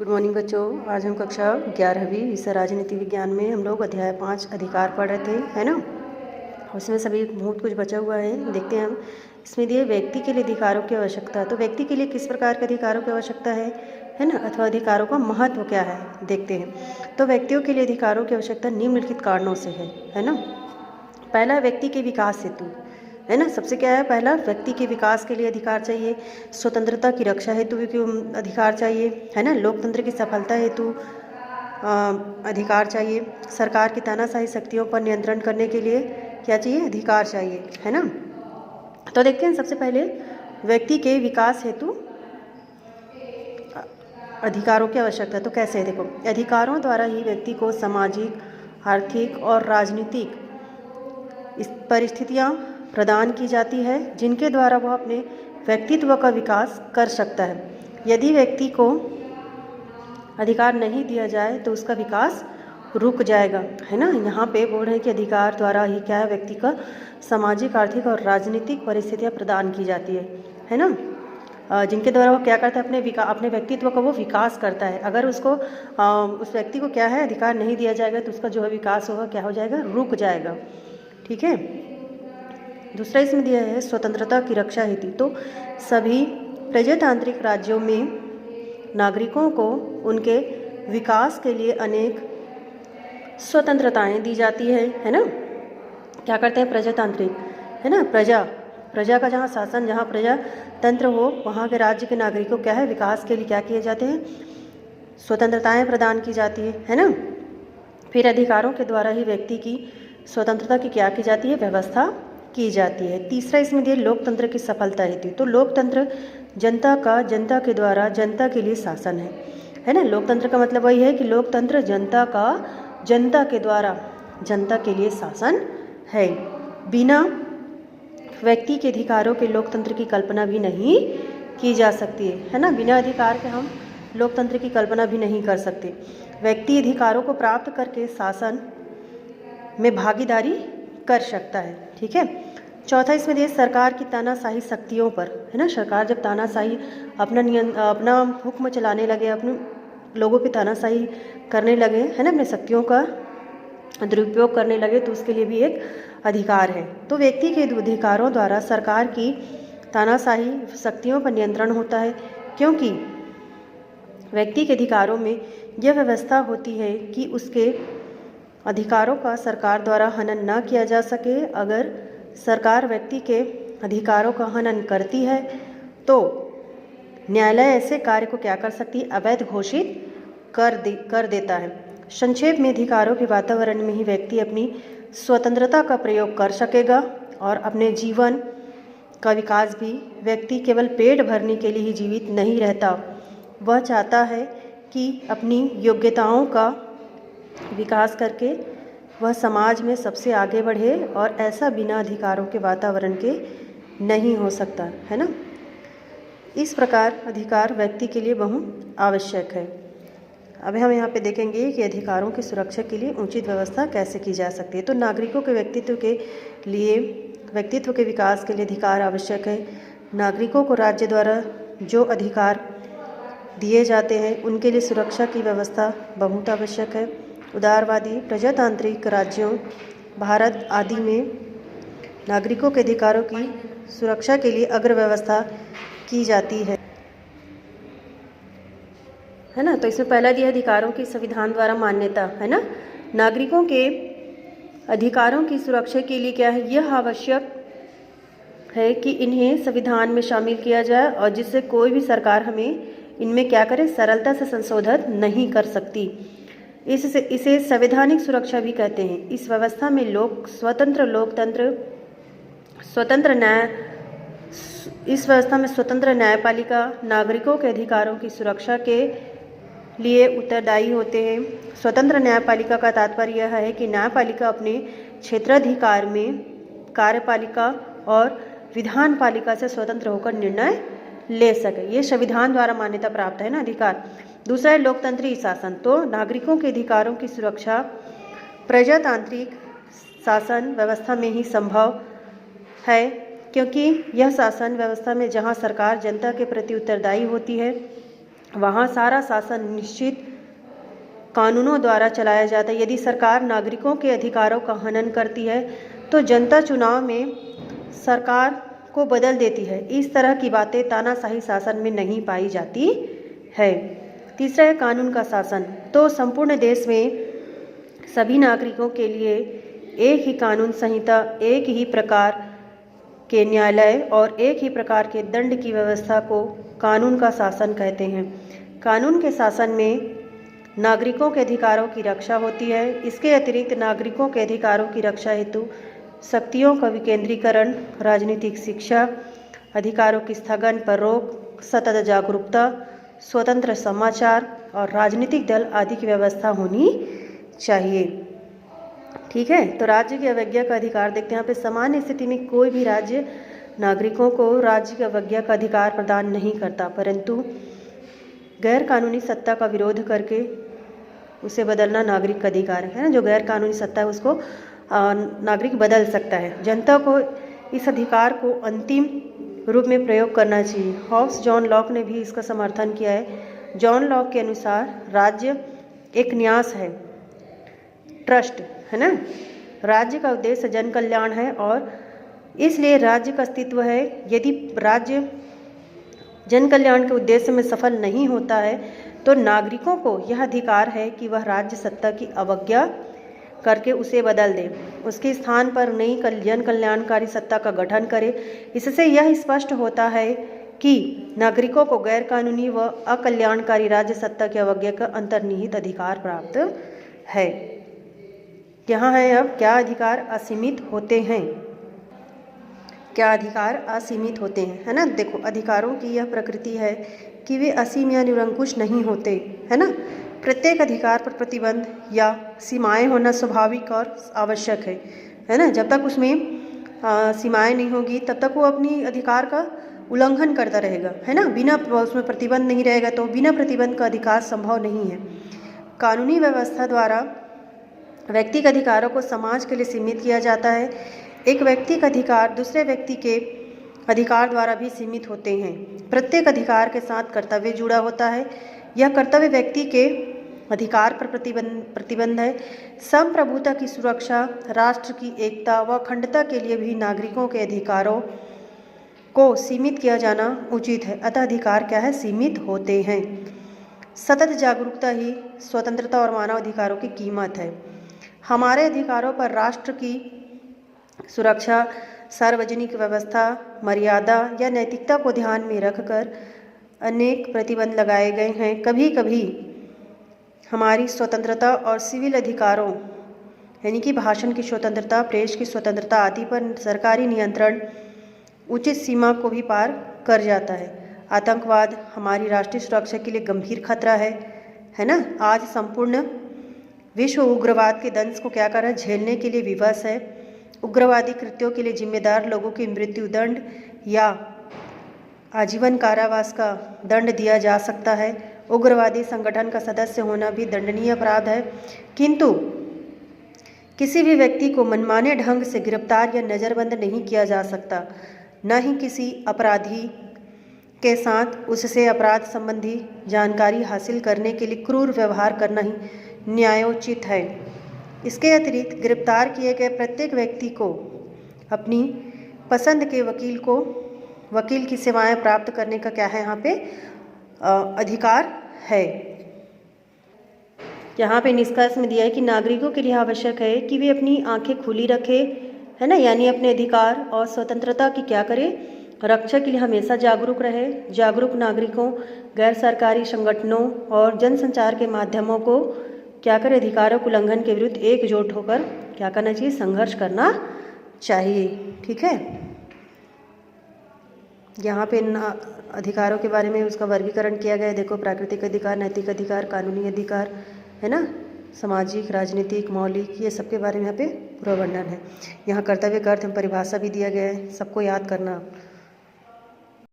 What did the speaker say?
Good morning बच्चों। आज हम कक्षा 11वीं विषय राजनीति विज्ञान में हम लोग अध्याय 5 अधिकार पढ़ रहे थे, है ना। उसमें सभी बहुत कुछ बचा हुआ है, देखते हैं हम। इसमें दिए व्यक्ति के लिए अधिकारों की आवश्यकता, तो व्यक्ति के लिए किस प्रकार के अधिकारों की आवश्यकता है ना, अथवा अधिकारों का महत्व क्या है, देखते हैं। तो व्यक्तियों के लिए अधिकारों की आवश्यकता निम्नलिखित कारणों से है ना। पहला, व्यक्ति के विकास हेतु, है ना। सबसे क्या है, पहला व्यक्ति के विकास के लिए अधिकार चाहिए, स्वतंत्रता की रक्षा हेतु भी अधिकार चाहिए, है ना। लोकतंत्र की सफलता हेतु अधिकार चाहिए। सरकार की तानाशाही शक्तियों पर नियंत्रण करने के लिए क्या चाहिए, अधिकार चाहिए, है ना। तो देखते हैं सबसे पहले व्यक्ति के विकास हेतु अधिकारों की आवश्यकता। तो कैसे है, देखो, अधिकारों द्वारा ही व्यक्ति को सामाजिक, आर्थिक और राजनीतिक परिस्थितियाँ प्रदान की जाती है जिनके द्वारा वह अपने व्यक्तित्व का विकास कर सकता है। यदि व्यक्ति को अधिकार नहीं दिया जाए तो उसका विकास रुक जाएगा, है ना। यहाँ पे बोल रहे हैं कि अधिकार द्वारा ही क्या है, व्यक्ति का सामाजिक, आर्थिक और राजनीतिक परिस्थितियाँ प्रदान की जाती है ना। जिनके द्वारा वो क्या करता है, अपने व्यक्तित्व का वो विकास करता है। अगर उसको उस व्यक्ति को क्या है, अधिकार नहीं दिया जाएगा तो उसका जो है विकास होगा क्या हो जाएगा, रुक जाएगा, ठीक है। दूसरा इसमें दिया है स्वतंत्रता की रक्षा हेतु। तो सभी प्रजातांत्रिक राज्यों में नागरिकों को उनके विकास के लिए अनेक स्वतंत्रताएं दी जाती है ना। क्या करते हैं प्रजातांत्रिक, है ना, प्रजा का जहाँ शासन, जहाँ प्रजातंत्र हो वहाँ के राज्य के नागरिकों क्या है, विकास के लिए क्या किए जाते हैं, स्वतंत्रताएं प्रदान की जाती है ना। फिर अधिकारों के द्वारा ही व्यक्ति की स्वतंत्रता की क्या की जाती है, व्यवस्था की जाती है। तीसरा इसमें दिया लोकतंत्र की सफलता हेतु। तो लोकतंत्र जनता के द्वारा जनता के लिए शासन है ना। लोकतंत्र का मतलब वही है कि लोकतंत्र जनता के द्वारा जनता के लिए शासन है। बिना व्यक्ति के अधिकारों के लोकतंत्र की कल्पना भी नहीं की जा सकती है ना। बिना अधिकार के हम लोकतंत्र की कल्पना भी नहीं कर सकते। व्यक्ति अधिकारों को प्राप्त करके शासन में भागीदारी कर सकता है, ठीक है। चौथा इसमें दिया सरकार की तानाशाही शक्तियों पर, है ना। सरकार जब तानाशाही अपना हुक्म चलाने लगे, अपने लोगों पे तानाशाही करने लगे, है ना, अपने शक्तियों का दुरुपयोग करने लगे, तो उसके लिए भी एक अधिकार है। तो व्यक्ति के अधिकारों द्वारा सरकार की तानाशाही शक्तियों पर नियंत्रण होता है, क्योंकि व्यक्ति के अधिकारों में यह व्यवस्था होती है कि उसके अधिकारों का सरकार द्वारा हनन न किया जा सके। अगर सरकार व्यक्ति के अधिकारों का हनन करती है तो न्यायालय ऐसे कार्य को क्या कर सकती है, अवैध घोषित कर देता है। संक्षेप में अधिकारों के वातावरण में ही व्यक्ति अपनी स्वतंत्रता का प्रयोग कर सकेगा और अपने जीवन का विकास भी। व्यक्ति केवल पेट भरने के लिए ही जीवित नहीं रहता, वह चाहता है कि अपनी योग्यताओं का विकास करके वह समाज में सबसे आगे बढ़े, और ऐसा बिना अधिकारों के वातावरण के नहीं हो सकता, है ना। इस प्रकार अधिकार व्यक्ति के लिए बहुत आवश्यक है। अब हम यहाँ पे देखेंगे कि अधिकारों की सुरक्षा के लिए उचित व्यवस्था कैसे की जा सकती है। तो नागरिकों के व्यक्तित्व के विकास के लिए अधिकार आवश्यक है। नागरिकों को राज्य द्वारा जो अधिकार दिए जाते हैं उनके लिए सुरक्षा की व्यवस्था बहुत आवश्यक है। उदारवादी प्रजातांत्रिक राज्यों, भारत आदि में नागरिकों के अधिकारों की सुरक्षा के लिए अग्र व्यवस्था की जाती है ना। तो इसमें पहला दिया अधिकारों की संविधान द्वारा मान्यता, है ना। नागरिकों के अधिकारों की सुरक्षा के लिए क्या है, यह आवश्यक है कि इन्हें संविधान में शामिल किया जाए, और जिससे कोई भी सरकार हमें इनमें क्या करे, सरलता से संशोधन नहीं कर सकती। इसे संवैधानिक सुरक्षा भी कहते हैं। इस व्यवस्था में स्वतंत्र न्यायपालिका नागरिकों के अधिकारों की सुरक्षा के लिए उत्तरदायी होते हैं। स्वतंत्र न्यायपालिका का तात्पर्य यह है कि न्यायपालिका अपने क्षेत्राधिकार में कार्यपालिका और विधान पालिका से स्वतंत्र होकर निर्णय ले सके। ये संविधान द्वारा मान्यता प्राप्त है ना अधिकार। दूसरा है लोकतंत्री शासन। तो नागरिकों के अधिकारों की सुरक्षा प्रजातांत्रिक शासन व्यवस्था में ही संभव है, क्योंकि यह शासन व्यवस्था में जहां सरकार जनता के प्रति उत्तरदायी होती है, वहाँ सारा शासन निश्चित कानूनों द्वारा चलाया जाता है। यदि सरकार नागरिकों के अधिकारों का हनन करती है तो जनता चुनाव में सरकार को बदल देती है। इस तरह की बातें तानाशाही शासन में नहीं पाई जाती है। तीसरा है कानून का शासन। तो संपूर्ण देश में सभी नागरिकों के लिए एक ही कानून संहिता, एक ही प्रकार के न्यायालय और एक ही प्रकार के दंड की व्यवस्था को कानून का शासन कहते हैं। कानून के शासन में नागरिकों के अधिकारों की रक्षा होती है। इसके अतिरिक्त नागरिकों के अधिकारों की रक्षा हेतु शक्तियों का विकेंद्रीकरण, राजनीतिक शिक्षा, अधिकारों की स्थगन पर रोक, सतत जागरूकता, स्वतंत्र समाचार और राजनीतिक दल आदि की व्यवस्था होनी चाहिए। ठीक है, तो राज्य की अवज्ञा का अधिकार देखते हैं। यहाँ पे सामान्य स्थिति में कोई भी राज्य नागरिकों को राज्य की अवज्ञा का अधिकार प्रदान नहीं करता, परंतु गैर कानूनी सत्ता का विरोध करके उसे बदलना नागरिक का अधिकार है ना। जो गैर कानूनी सत्ता है उसको नागरिक बदल सकता है। जनता को इस अधिकार को अंतिम रूप में प्रयोग करना चाहिए। हॉब्स जॉन लॉक ने भी इसका समर्थन किया है। जॉन लॉक के अनुसार राज्य एक न्यास है, ट्रस्ट है ना। राज्य का उद्देश्य जन कल्याण है और इसलिए राज्य का अस्तित्व है। यदि राज्य जन कल्याण के उद्देश्य में सफल नहीं होता है तो नागरिकों को यह अधिकार है कि वह राज्य सत्ता की अवज्ञा करके उसे बदल दे, उसके स्थान पर नई जन कल्याणकारी सत्ता का गठन करे। इससे यह स्पष्ट होता है कि नागरिकों को गैर कानूनी व अकल्याणकारी राज्य सत्ता की अवज्ञा का अंतर्निहित अधिकार प्राप्त है। यहाँ है अब क्या अधिकार असीमित होते हैं। क्या अधिकार असीमित होते हैं, है ना। देखो, अधिकारों की यह प्रकृति है कि वे असीम या निरंकुश नहीं होते, है ना। प्रत्येक अधिकार पर प्रतिबंध या सीमाएं होना स्वाभाविक और आवश्यक है ना। जब तक उसमें सीमाएं नहीं होगी तब तक वो अपनी अधिकार का उल्लंघन करता रहेगा, है ना। बिना उसमें प्रतिबंध नहीं रहेगा तो बिना प्रतिबंध का अधिकार संभव नहीं है। कानूनी व्यवस्था द्वारा व्यक्ति के अधिकारों को समाज के लिए सीमित किया जाता है। एक व्यक्ति का अधिकार दूसरे व्यक्ति के अधिकार द्वारा भी सीमित होते हैं। प्रत्येक अधिकार के साथ कर्तव्य जुड़ा होता है। यह कर्तव्य व्यक्ति के अधिकार पर प्रतिबंध है। संप्रभुता की सुरक्षा, राष्ट्र की एकता व अखंडता के लिए भी नागरिकों के अधिकारों को सीमित किया जाना उचित है। अतः अधिकार क्या है, सीमित होते हैं। सतत जागरूकता ही स्वतंत्रता और मानव अधिकारों की कीमत है। हमारे अधिकारों पर राष्ट्र की सुरक्षा, सार्वजनिक व्यवस्था, मर्यादा या नैतिकता को ध्यान में रखकर अनेक प्रतिबंध लगाए गए हैं। कभी कभी हमारी स्वतंत्रता और सिविल अधिकारों यानी कि भाषण की स्वतंत्रता, प्रेस की स्वतंत्रता आदि पर सरकारी नियंत्रण उचित सीमा को भी पार कर जाता है। आतंकवाद हमारी राष्ट्रीय सुरक्षा के लिए गंभीर खतरा है ना। आज संपूर्ण विश्व उग्रवाद के दंश को क्या कर रहा है, झेलने के लिए विवश है। उग्रवादी कृत्यों के लिए जिम्मेदार लोगों की मृत्युदंड या आजीवन कारावास का दंड दिया जा सकता है। उग्रवादी संगठन का सदस्य होना भी दंडनीय अपराध है। किंतु किसी भी व्यक्ति को मनमाने ढंग से गिरफ्तार या नज़रबंद नहीं किया जा सकता। न ही किसी अपराधी के साथ उससे अपराध संबंधी जानकारी हासिल करने के लिए क्रूर व्यवहार करना ही न्यायोचित है। इसके अतिरिक्त गिरफ्तार किए गए प्रत्येक व्यक्ति को अपनी पसंद के वकील की सेवाएं प्राप्त करने का क्या है, यहाँ पे अधिकार है। यहाँ पे निष्कर्ष में दिया है कि नागरिकों के लिए आवश्यक है कि वे अपनी आंखें खुली रखें, है ना, यानी अपने अधिकार और स्वतंत्रता की क्या करें, रक्षा के लिए हमेशा जागरूक रहे। जागरूक नागरिकों, गैर सरकारी संगठनों और जनसंचार के माध्यमों को क्या करें, अधिकारों के उल्लंघन के विरुद्ध एकजुट होकर क्या करना चाहिए, संघर्ष करना चाहिए। ठीक है, यहाँ पे अधिकारों के बारे में उसका वर्गीकरण किया गया है। देखो, प्राकृतिक अधिकार, नैतिक अधिकार, कानूनी अधिकार, है ना, सामाजिक, राजनीतिक, मौलिक, ये सब के बारे में यहाँ पे पूरा वर्णन है। यहाँ कर्तव्य का अर्थ परिभाषा भी दिया गया है, सबको याद करना।